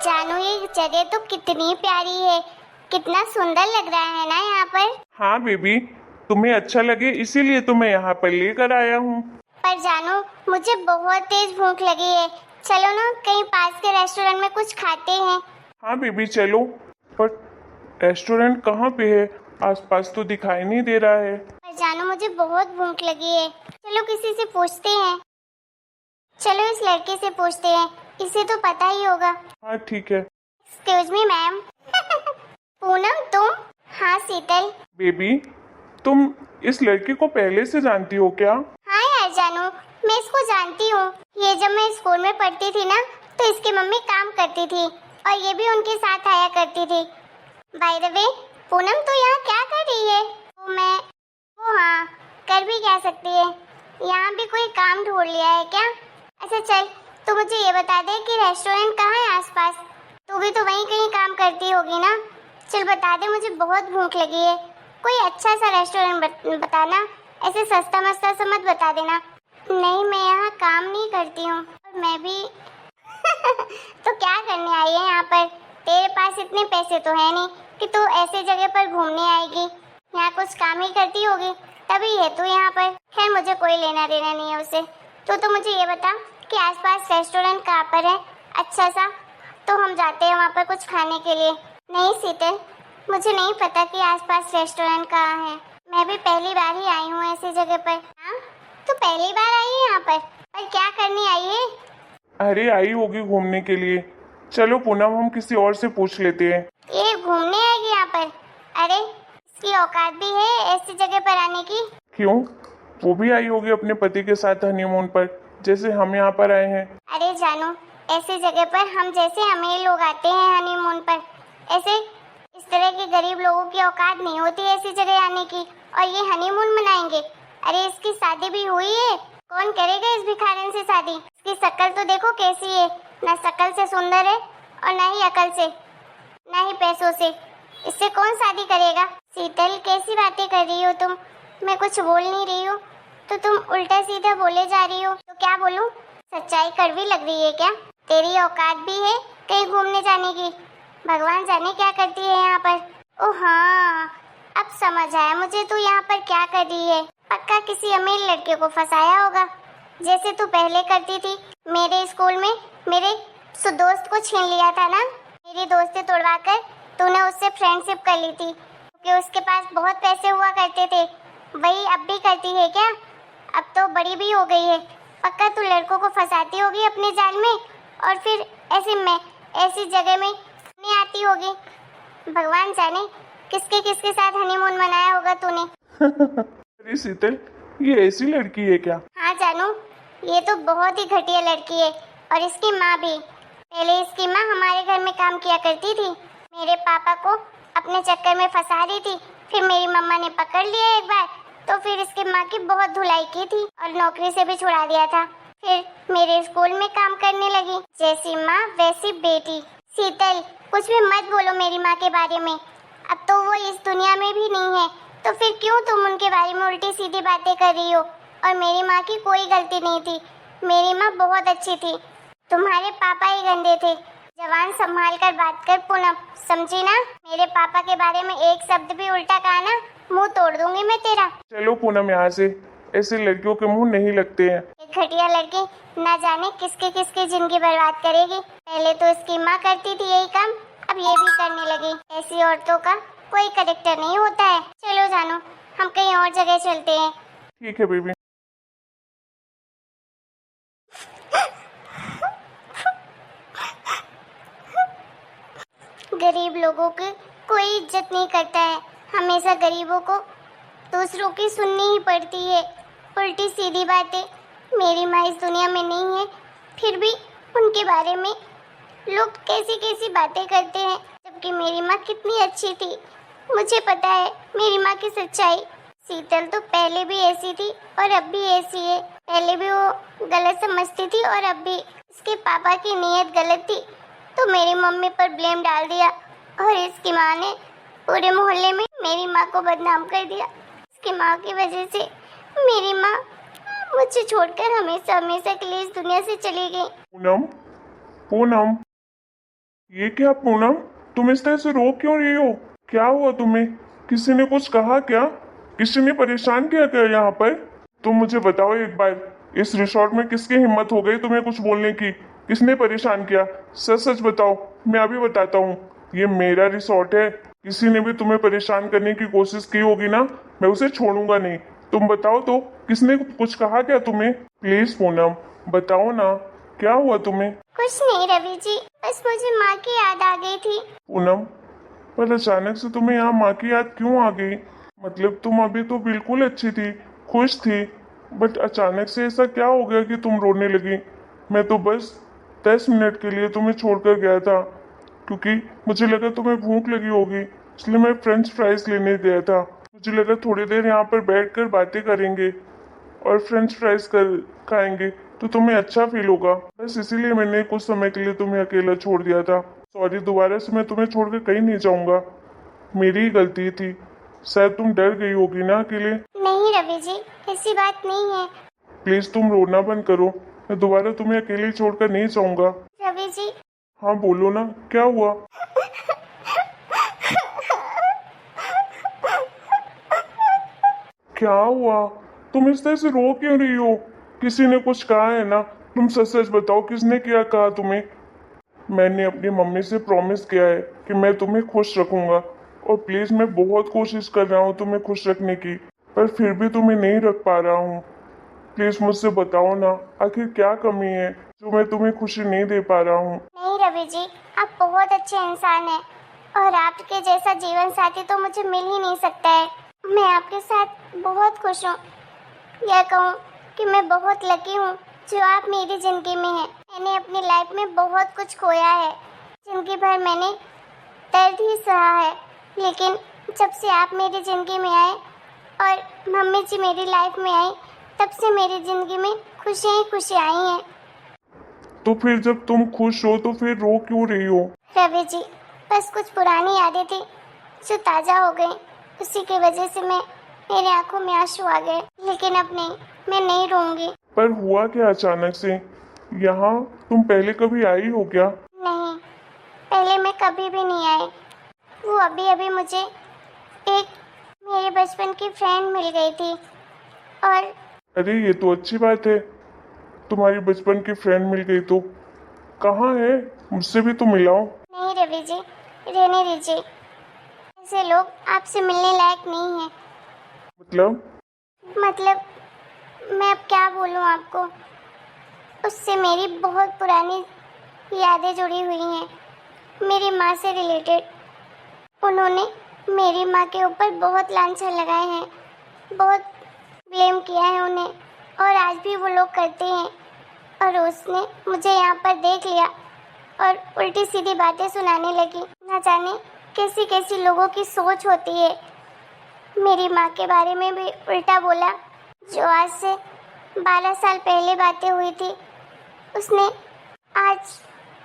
जानू ये जगह तो कितनी प्यारी है, कितना सुंदर लग रहा है ना यहाँ पर। हाँ बेबी, तुम्हें अच्छा लगे इसीलिए तो मैं यहाँ पर लेकर आया हूँ। पर जानू मुझे बहुत तेज भूख लगी है, चलो ना कहीं पास के रेस्टोरेंट में कुछ खाते हैं। हाँ बेबी चलो, पर रेस्टोरेंट कहाँ पे है? आसपास तो दिखाई नहीं दे रहा है। पर जानू मुझे बहुत भूख लगी है, चलो किसी से पूछते हैं। चलो इस लड़के से पूछते हैं, इसे तो पता ही होगा। हाँ ठीक है। Excuse me ma'am. पूनम तुम? हाँ शीतल। बेबी तुम इस लड़के को पहले से जानती हो क्या? हाँ यार जानू, मैं इसको जानती हूँ। ये जब मैं स्कूल में पढ़ती थी ना तो इसकी मम्मी काम करती थी और ये भी उनके साथ आया करती थी। बाय द वे पूनम तो यहाँ क्या कर रही है? वो हाँ, कर भी क्या सकती है, यहाँ भी कोई काम ढूंढ लिया है क्या? अच्छा चल तू मुझे ये बता दे कि रेस्टोरेंट कहाँ है आसपास। तू भी तो वहीं कहीं काम करती होगी ना, चल बता दे, मुझे बहुत भूख लगी है। कोई अच्छा सा रेस्टोरेंट बताना, ऐसे सस्ता मस्ता सा मत बता देना। नहीं मैं यहाँ काम नहीं करती हूँ, मैं भी तो क्या करने आई है यहाँ पर? तेरे पास इतने पैसे तो है नहीं कि तू ऐसे जगह पर घूमने आएगी, यहाँ कुछ काम ही करती होगी तभी है तू यहाँ पर। खैर मुझे कोई लेना देना नहीं है उससे। तो मुझे ये बता कि आसपास रेस्टोरेंट कहाँ पर है अच्छा सा, तो हम जाते हैं वहाँ पर कुछ खाने के लिए। नहीं शीतल, मुझे नहीं पता कि आसपास रेस्टोरेंट कहाँ है, मैं भी पहली बार ही आई हूँ ऐसी जगह पर। हाँ तो पहली बार आई है यहाँ पर क्या करने आई है? अरे आई होगी घूमने के लिए। चलो पूनम हम किसी और से पूछ लेते हैं। ये घूमने आएगी यहाँ पर? अरे इसकी औकात भी है ऐसी जगह पर आने की? क्यों, वो भी आई होगी अपने पति के साथ हनीमून पर, जैसे हम यहाँ पर आए हैं। अरे जानू ऐसी जगह पर हम जैसे अमीर लोग आते हैं हनीमून पर, ऐसे इस तरह के गरीब लोगों की औकात नहीं होती ऐसी जगह आने की, और ये हनीमून मनाएंगे। अरे इसकी शादी भी हुई है, कौन करेगा इस भिखारन से शादी? इसकी शक्ल तो देखो कैसी है, ना शक्ल से सुंदर है और ना ही अकल से, ना ही पैसों से, इससे कौन शादी करेगा? शीतल कैसी बातें कर रही हो तुम? मैं कुछ बोल नहीं रही हूँ तो तुम उल्टा सीधा बोले जा रही हो, तो क्या बोलूं? सच्चाई कड़वी लग रही है क्या? तेरी औकात भी है कहीं घूमने जाने की? भगवान जाने क्या करती है यहाँ पर। ओह हाँ अब समझ आया मुझे, तू यहाँ पर क्या कर रही है। पक्का किसी अमीर लड़के को फंसाया होगा, जैसे तू पहले करती थी मेरे स्कूल में। मेरे दोस्त को छीन लिया था ना, मेरी दोस्ती तोड़वा कर तूने उससे फ्रेंडशिप कर ली थी क्योंकि उसके पास बहुत पैसे हुआ करते थे। वही अब भी करती है क्या? अब तो बड़ी भी हो गई है। पक्का तू लड़कों को फंसाती होगी अपने जाल में और फिर ऐसी जगह में नहीं आती होगी। भगवान जाने किसके साथ हनीमून मनाया होगा तूने। अरे शीतल, ये ऐसी लड़की है क्या? हाँ जानू, ये तो बहुत ही घटिया लड़की है, और इसकी माँ भी। पहले इसकी माँ हमारे घर में काम किया करती थी, मेरे पापा को अपने चक्कर में फंसा रही थी, फिर मेरी मम्मा ने पकड़ लिया एक बार, तो फिर इसकी माँ की बहुत धुलाई की थी और नौकरी से भी छुड़ा दिया था। फिर मेरे स्कूल में काम करने लगी, जैसी माँ वैसी बेटी। शीतल कुछ भी मत बोलो मेरी माँ के बारे में, अब तो वो इस दुनिया में भी नहीं है, तो फिर क्यों तुम उनके बारे में उल्टी सीधी बातें कर रही हो? और मेरी माँ की कोई गलती नहीं थी, मेरी माँ बहुत अच्छी थी, तुम्हारे पापा ही गंदे थे। जवान संभाल कर बात कर पूनम, समझी ना? मेरे पापा के बारे में एक शब्द भी उल्टा कहा ना, मुंह तोड़ दूंगी मैं तेरा। चलो पूनम यहाँ से, ऐसे लड़कियों के मुंह नहीं लगते हैं। एक घटिया लड़की ना जाने किसकी जिंदगी बर्बाद करेगी। पहले तो इसकी माँ करती थी यही काम, अब ये भी करने लगी। ऐसी औरतों का कोई करेक्टर नहीं होता है। चलो जानू हम कहीं और जगह चलते हैं। ठीक है बेबी। गरीब लोगों की कोई इज्जत नहीं करता है, हमेशा गरीबों को दूसरों की सुननी ही पड़ती है, उल्टी सीधी बातें। मेरी माँ इस दुनिया में नहीं है, फिर भी उनके बारे में लोग कैसी कैसी बातें करते हैं, जबकि मेरी माँ कितनी अच्छी थी। मुझे पता है मेरी माँ की सच्चाई। शीतल तो पहले भी ऐसी थी और अब भी ऐसी है। पहले भी वो गलत समझती थी और अब भी। इसके पापा की नीयत गलत थी तो मेरी मम्मी पर ब्लेम डाल दिया, और इसकी माँ ने पूरे मोहल्ले में मेरी माँ को बदनाम कर दिया। इसकी माँ की वजह से मेरी माँ मुझे छोड़कर हमेशा हमेशा के लिए इस दुनिया से चली गई। पूनम, पूनम, ये क्या पूनम, तुम इस तरह से रो क्यों रही हो? क्या हुआ तुम्हें? किसी ने कुछ कहा क्या? किसी ने परेशान किया क्या यहाँ पर? तुम मुझे बताओ एक बार, इस रिसोर्ट में किसकी हिम्मत हो गई तुम्हें कुछ बोलने की? किसने परेशान किया? सच सच बताओ, मैं अभी बताता हूँ। ये मेरा रिसोर्ट है, किसी ने भी तुम्हें परेशान करने की कोशिश की होगी ना, मैं उसे छोड़ूंगा नहीं। तुम बताओ तो, किसने कुछ कहा क्या तुम्हें? प्लीज पूनम बताओ ना, क्या हुआ तुम्हें? कुछ नहीं रवि जी, बस मुझे माँ की याद आ गई थी। पूनम, पर अचानक से तुम्हें यहाँ माँ की याद क्यों आ गई? मतलब तुम अभी तो बिल्कुल अच्छी थी, खुश थी, बट अचानक से ऐसा क्या हो गया कि तुम रोने लगी? मैं तो बस 10 मिनट के लिए तुम्हें छोड़कर गया था, क्योंकि मुझे लगा तुम्हें भूख लगी होगी, इसलिए मैं फ्रेंच फ्राइज लेने गया था। मुझे लगा थोड़ी देर यहाँ पर बैठकर बातें करेंगे और फ्रेंच फ्राइज कर खाएंगे तो तुम्हें अच्छा फील होगा। बस इसीलिए मैंने कुछ समय के लिए तुम्हें अकेला छोड़ दिया था। सॉरी, दोबारा से मैं तुम्हें छोड़कर कहीं नहीं जाऊंगा, मेरी ही गलती थी। शायद तुम डर गई होगी ना अकेले। नहीं रवि जी, ऐसी बात नहीं है। प्लीज तुम रोना बंद करो, मैं दोबारा तुम्हें अकेले छोड़कर नहीं जाऊंगा। रवि जी, हाँ बोलो ना, क्या हुआ? क्या हुआ? तुम इस तरह से रो क्यों रही हो? किसी ने कुछ कहा है ना? तुम सच सच बताओ, किसने क्या कहा तुम्हें? मैंने अपनी मम्मी से प्रॉमिस किया है कि मैं तुम्हें खुश रखूंगा, और प्लीज मैं बहुत कोशिश कर रहा हूँ तुम्हें खुश रखने की, पर फिर भी तुम्हें नहीं रख पा रहा हूँ। प्लीज मुझसे बताओ ना, आखिर क्या कमी है जो मैं तुम्हें खुशी नहीं दे पा रहा हूँ? नहीं रवि जी, आप बहुत अच्छे इंसान हैं और आपके जैसा जीवन साथी तो मुझे मिल ही नहीं सकता है। मैं आपके साथ बहुत खुश हूँ, यह कहूँ कि मैं बहुत लकी हूँ जो आप मेरी ज़िंदगी में हैं। मैंने अपनी लाइफ में बहुत कुछ खोया है, ज़िंदगी भर मैंने दर्द ही सहा है, लेकिन जब से आप मेरी ज़िंदगी में आए और मम्मी जी मेरी लाइफ में आई, तब से मेरी ज़िंदगी में खुशियाँ ही खुशियाँ आई हैं। तो फिर जब तुम खुश हो तो फिर रो क्यों रही हो? रवि जी, बस कुछ पुरानी यादें थी जो ताज़ा हो गई, उसी की वजह से मेरे आंखों में आंसू आ गए। लेकिन अब नहीं, मैं नहीं रोऊंगी। पर हुआ क्या अचानक से? यहाँ तुम पहले कभी आई हो क्या? नहीं, पहले मैं कभी भी नहीं आई। वो अभी अभी मुझे एक मेरे बचपन की फ्रेंड मिल गई थी और अरे ये तो अच्छी बात है, तुम्हारी बचपन की फ्रेंड मिल गई तो। कहाँ है? मुझसे भी तो मिलाओ। नहीं रवि जी, रहने दीजिए, ऐसे लोग आपसे मिलने लायक नहीं हैं। मतलब मैं अब क्या बोलूँ आपको, उससे मेरी बहुत पुरानी यादें जुड़ी हुई हैं, मेरी माँ से रिलेटेड। उन्होंने मेरी माँ के ऊपर बहुत लांछन लगाए हैं, बहुत ब्लेम किया है उन्हें, और आज भी वो लोग करते हैं। और उसने मुझे यहाँ पर देख लिया और उल्टी सीधी बातें सुनाने लगी। ना जाने कैसी कैसी लोगों की सोच होती है। मेरी माँ के बारे में भी उल्टा बोला, जो आज से 12 साल पहले बातें हुई थी, उसने आज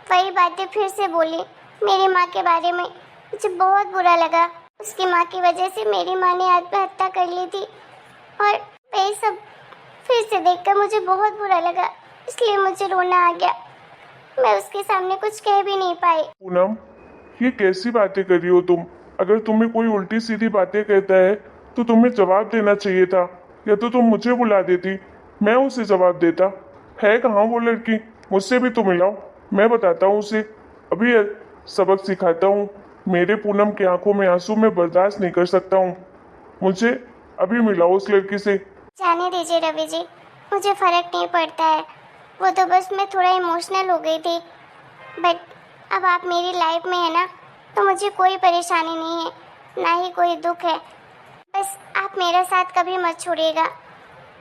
वही बातें फिर से बोली मेरी माँ के बारे में। मुझे बहुत बुरा लगा। उसकी माँ की वजह से मेरी माँ ने आत्महत्या कर ली थी, और वही सब फिर से देखकर मुझे बहुत बुरा लगा, इसलिए मुझे रोना आ गया। मैं उसके सामने कुछ कह भी नहीं पाई। पूनम, ये कैसी बातें कर रही हो तुम? अगर तुम्हें कोई उल्टी सीधी बातें कहता है तो तुम्हें जवाब देना चाहिए था, या तो तुम मुझे बुला देती, मैं उसे जवाब देता। है कहाँ वो लड़की? मुझसे भी तो मिलाओ, मैं बताता हूँ उसे, अभी सबक सिखाता हूँ। मेरे पूनम की आंखों में आंसू मैं बर्दाश्त नहीं कर सकता हूँ। मुझे अभी मिलाओ उस लड़की से। जाने दीजिए रवि जी, मुझे फर्क नहीं पड़ता है, वो तो बस मैं थोड़ा इमोशनल हो गई थी। बट अब आप मेरी लाइफ में है ना, तो मुझे कोई परेशानी नहीं है, ना ही कोई दुख है। बस आप मेरा साथ कभी मत छोड़िएगा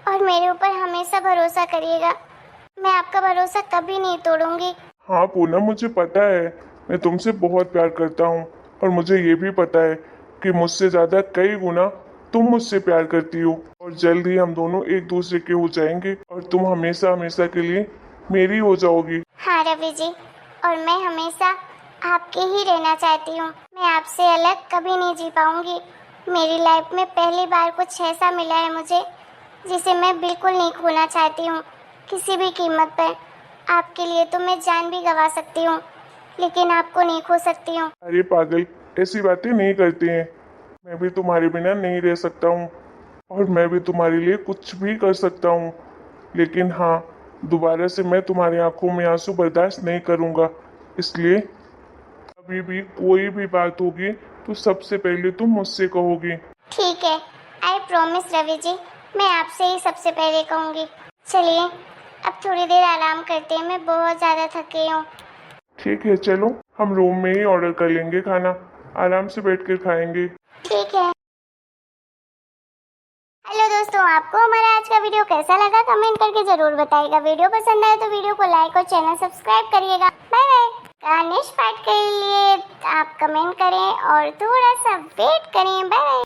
और मेरे ऊपर हमेशा भरोसा करिएगा। मैं आपका भरोसा कभी नहीं तोड़ूंगी। हाँ पूनम, मुझे पता है, मैं तुमसे बहुत प्यार करता हूँ, और मुझे ये भी पता है कि मुझसे ज़्यादा कई गुना तुम मुझसे प्यार करती हो, और जल्द ही हम दोनों एक दूसरे के हो जाएंगे, और तुम हमेशा हमेशा के लिए मेरी हो जाओगी। हाँ रवि जी, और मैं हमेशा आपके ही रहना चाहती हूँ। मैं आपसे अलग कभी नहीं जी पाऊंगी। मेरी लाइफ में पहली बार कुछ ऐसा मिला है मुझे, जिसे मैं बिल्कुल नहीं खोना चाहती हूँ किसी भी कीमत पर। आपके लिए तो मैं जान भी गंवा सकती हूँ, लेकिन आपको नहीं खो सकती हूँ। अरे पागल, ऐसी बातें नहीं करते हैं। मैं भी तुम्हारे बिना नहीं रह सकता हूँ और मैं भी तुम्हारे लिए कुछ भी कर सकता हूँ। लेकिन हाँ, दोबारा से मैं तुम्हारी आंखों में आंसू बर्दाश्त नहीं करूँगा। इसलिए अभी भी कोई भी बात होगी तो सबसे पहले तुम मुझसे कहोगी। ठीक है, आई प्रॉमिस रवि जी, मैं आपसे ही सबसे पहले कहूँगी। चलिए अब थोड़ी देर आराम करते हैं, मैं बहुत ज़्यादा थकी हूँ। ठीक है, चलो हम रूम में ही ऑर्डर कर लेंगे खाना, आराम से बैठ कर खाएंगे। ठीक है। हेलो दोस्तों, आपको हमारा आज का वीडियो कैसा लगा कमेंट करके जरूर बताइएगा। वीडियो पसंद आए तो वीडियो को लाइक और चैनल सब्सक्राइब करिएगा। Bye bye. नेक्स्ट पार्ट के लिए आप कमेंट करें और थोड़ा सा वेट करें। Bye bye.